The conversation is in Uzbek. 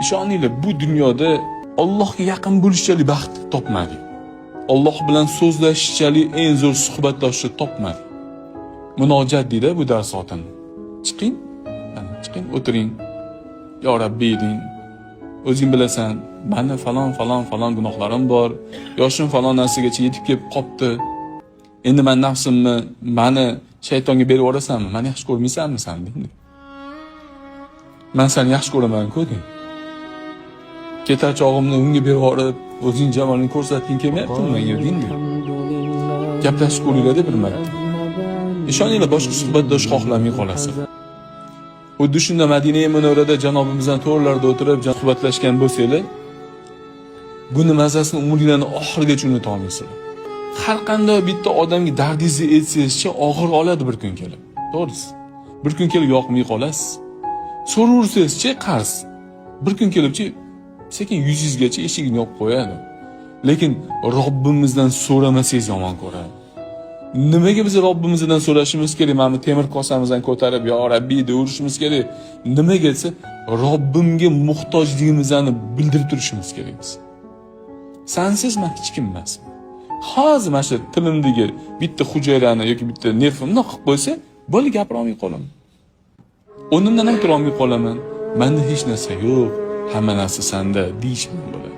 Ishoninglar, bu dunyoda Allohga yaqin bo'lishchalik baxt topmadik. Alloh bilan so'zlashishchalik eng zo'r suhbatdoshni topmadik. Munojat deydi bu dars xotin. Chiqing, chiqing, o'tiring. Yo Rabbiy deng. O'zing bilasan, meni falon gunohlarim bor. Yoshim falon narsaga yetib kelib qopti. Endi men nafsimni meni shaytonga berib yuborasanmi? Meni yaxshi ko'rmaysanmi sen deng. Men seni yaxshi ko'raman-ku deng. Ketar chog'imni unga berib yuborib, o'zing jamolini ko'rsatging kelmayaptimi menga deng. Gaplashib ko'ringlar-da bir marta. Ishoninglar, boshqa suhbatdosh xohlamay qolasiz. Xuddi shunda Madina-i Munavvarada janobimizdan to'rlarda o'tirib suhbatlashgan bo'lsanglar, buni mazasini umringizning oxirigacha unuta olmaysizlar. Har qanday bitta odamga dardingizni aytsangizchi og'ir oladi bir kun kelib. To'g'risi. Bir kun kelib yoqmay qolasiz. So'raversangizchi qarz. Bir kun kelibchi sekin yuzingizgacha eshigini yopib qo'yadi. Lekin Robbimizdan so'ramasangiz yomon ko'radi. Nimaga biz Robbimizdan so'rashimiz kerak? Mana temir kosamizdan ko'tarib, yo Rabbiy deb urishimiz kerak. Nimaga desa, Robbimga muhtojligimizni bildirib turishimiz kerak biz. Sensiz men hech kim emasman. Hozir mana shu tilimdagi bitta hujayrani yoki bitta nervimni qilib qo'ysa, bo'ldi gapira olmay qolaman. O'rnimdan ham tura olmay qolaman. Menda hech narsa yo'q, hamma narsa senda deyishim bo'ladi.